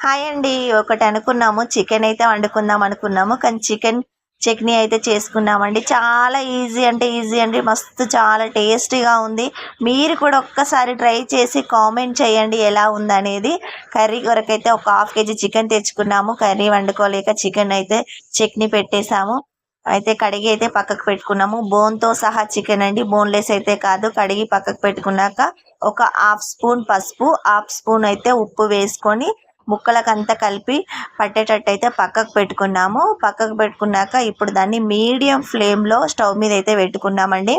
Hi అండి. ఒకటి అనుకున్నాము, చికెన్ అయితే వండుకుందాం అనుకున్నాము. కానీ చికెన్ చట్నీ అయితే చేసుకున్నామండి. చాలా ఈజీ అంటే ఈజీ అండి. మస్తు చాలా టేస్టీగా ఉంది. మీరు కూడా ఒక్కసారి ట్రై చేసి కామెంట్ చేయండి ఎలా ఉందనేది. కర్రీ కొరకైతే ఒక హాఫ్ కేజీ చికెన్ తెచ్చుకున్నాము. కర్రీ వండుకోలేక చికెన్ అయితే చట్నీ పెట్టేశాము. అయితే కడిగి అయితే పక్కకు పెట్టుకున్నాము. బోన్తో సహా చికెన్ అండి, బోన్లెస్ అయితే కాదు. కడిగి పక్కకు పెట్టుకున్నాక ఒక హాఫ్ స్పూన్ పసుపు, హాఫ్ స్పూన్ అయితే ఉప్పు వేసుకొని ముక్కలకంతా కలిపి పట్టేటట్టు అయితే పక్కకు పెట్టుకున్నాము. పక్కకు పెట్టుకున్నాక ఇప్పుడు దాన్ని మీడియం ఫ్లేమ్లో స్టవ్ మీద అయితే పెట్టుకున్నామండి.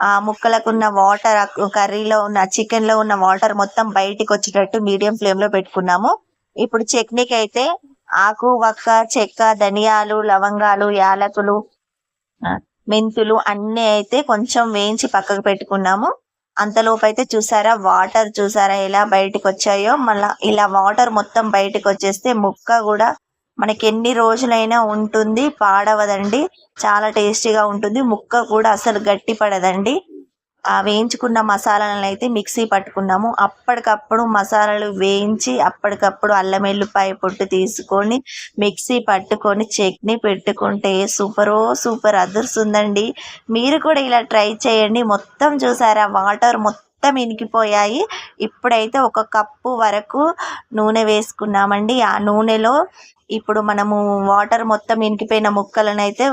ఆ ముక్కలకు ఉన్న వాటర్, కర్రీలో ఉన్న చికెన్లో ఉన్న వాటర్ మొత్తం బయటికి వచ్చేటట్టు మీడియం ఫ్లేమ్లో పెట్టుకున్నాము. ఇప్పుడు చట్నీకి అయితే ఆకు వక్క, చెక్క, ధనియాలు, లవంగాలు, యాలకులు, మెంతులు అన్నీ అయితే కొంచెం వేయించి పక్కకు పెట్టుకున్నాము. అంతలోపు అయితే చూసారా, వాటర్ చూసారా ఎలా బయటకు వచ్చాయో. మళ్ళీ ఇలా వాటర్ మొత్తం బయటకు వచ్చేస్తే ముక్క కూడా మనకి ఎన్ని రోజులైనా ఉంటుంది, పాడవదండి. చాలా టేస్టీగా ఉంటుంది. ముక్క కూడా అసలు గట్టి పడదండి. వేయించుకున్న మసాలాలను అయితే మిక్సీ పట్టుకున్నాము. అప్పటికప్పుడు మసాలాలు వేయించి అప్పటికప్పుడు అల్లం వెల్లిపాయ పొట్టు తీసుకొని మిక్సీ పట్టుకొని చట్నీ పెట్టుకుంటే సూపర్ అదురుతుందండి. మీరు కూడా ఇలా ట్రై చేయండి. మొత్తం చూసారా, వాటర్ మొత్తం ఇనికిపోయాయి. ఇప్పుడైతే ఒక కప్పు వరకు నూనె వేసుకున్నామండి. ఆ నూనెలో ఇప్పుడు మనము వాటర్ మొత్తం ఇనికిపోయిన ముక్కలను అయితే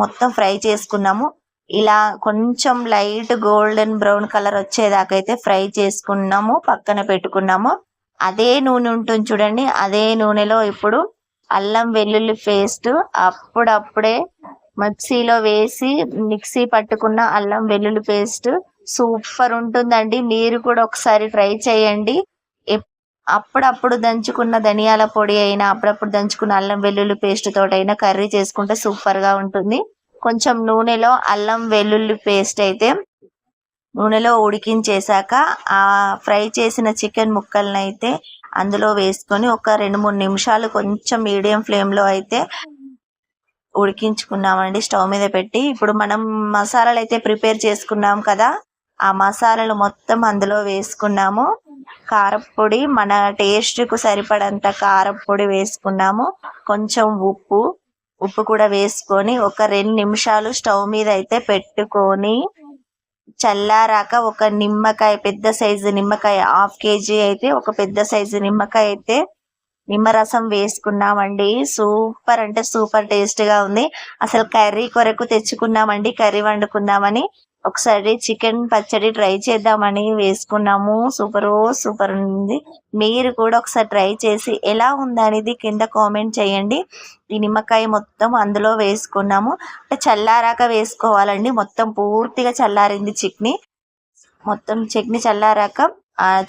మొత్తం ఫ్రై చేసుకున్నాము. ఇలా కొంచెం లైట్ గోల్డెన్ బ్రౌన్ కలర్ వచ్చేదాకైతే ఫ్రై చేసుకున్నాము, పక్కన పెట్టుకున్నాము. అదే నూనె ఉంటుంది చూడండి, అదే నూనెలో ఇప్పుడు అల్లం వెల్లుల్లి పేస్ట్ అప్పుడప్పుడే మిక్సీలో వేసి మిక్సీ పట్టుకున్న అల్లం వెల్లుల్లి పేస్ట్ సూపర్ ఉంటుందండి. మీరు కూడా ఒకసారి ట్రై చేయండి. అప్పుడప్పుడు దంచుకున్న ధనియాల పొడి అయినా, అప్పుడప్పుడు దంచుకున్న అల్లం వెల్లుల్లి పేస్ట్ తోటైనా కర్రీ చేసుకుంటే సూపర్గా ఉంటుంది. కొంచెం నూనెలో అల్లం వెల్లుల్లి పేస్ట్ అయితే నూనెలో ఉడికించేశాక ఆ ఫ్రై చేసిన చికెన్ ముక్కలను అయితే అందులో వేసుకొని ఒక 2-3 నిమిషాలు కొంచెం మీడియం ఫ్లేమ్లో అయితే ఉడికించుకున్నామండి స్టవ్ మీద పెట్టి. ఇప్పుడు మనం మసాలాలు అయితే ప్రిపేర్ చేసుకున్నాం కదా, ఆ మసాలాలు మొత్తం అందులో వేసుకున్నాము. కారపొడి మన టేస్ట్కు సరిపడంత కారపొడి వేసుకున్నాము. కొంచెం ఉప్పు కూడా వేసుకొని ఒక 2 నిమిషాలు స్టవ్ మీద అయితే పెట్టుకొని చల్లారాక ఒక నిమ్మకాయ, పెద్ద సైజు నిమ్మకాయ, హాఫ్ కేజీ అయితే ఒక పెద్ద సైజు నిమ్మకాయ అయితే నిమ్మరసం వేసుకున్నామండి. సూపర్ అంటే సూపర్ టేస్ట్గా ఉంది. అసలు కర్రీ కొరకు తెచ్చుకున్నామండి, కర్రీ వండుకుందామని. ఒకసారి చికెన్ పచ్చడి ట్రై చేద్దామని వేసుకున్నాము. సూపర్ ఉంది. మీరు కూడా ఒకసారి ట్రై చేసి ఎలా ఉందనేది కింద కామెంట్ చేయండి. ఈ నిమ్మకాయ మొత్తం అందులో వేసుకున్నాము. అంటే చల్లారాక వేసుకోవాలండి. మొత్తం పూర్తిగా చల్లారింది చట్నీ. మొత్తం చట్నీ చల్లారాక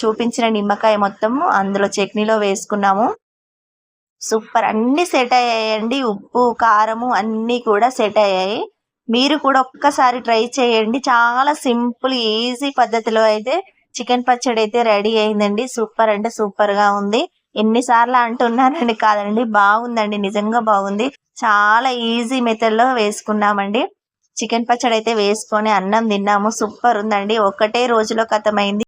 చూపించిన నిమ్మకాయ మొత్తం అందులో చట్నీలో వేసుకున్నాము. సూపర్, అన్నీ సెట్ అయ్యాయండి. ఉప్పు, కారము అన్నీ కూడా సెట్ అయ్యాయి. మీరు కూడా ఒక్కసారి ట్రై చేయండి. చాలా సింపుల్ ఈజీ పద్ధతిలో అయితే చికెన్ పచ్చడి అయితే రెడీ అయిందండి. సూపర్ అంటే సూపర్గా ఉంది. ఎన్నిసార్లు అంటున్నానని కాదండి, బాగుందండి, నిజంగా బాగుంది. చాలా ఈజీ మెథడ్లో వేసుకున్నామండి. చికెన్ పచ్చడి అయితే వేసుకొని అన్నం తిన్నాము. సూపర్ ఉందండి. ఒకటే రోజులో ఖతమైంది.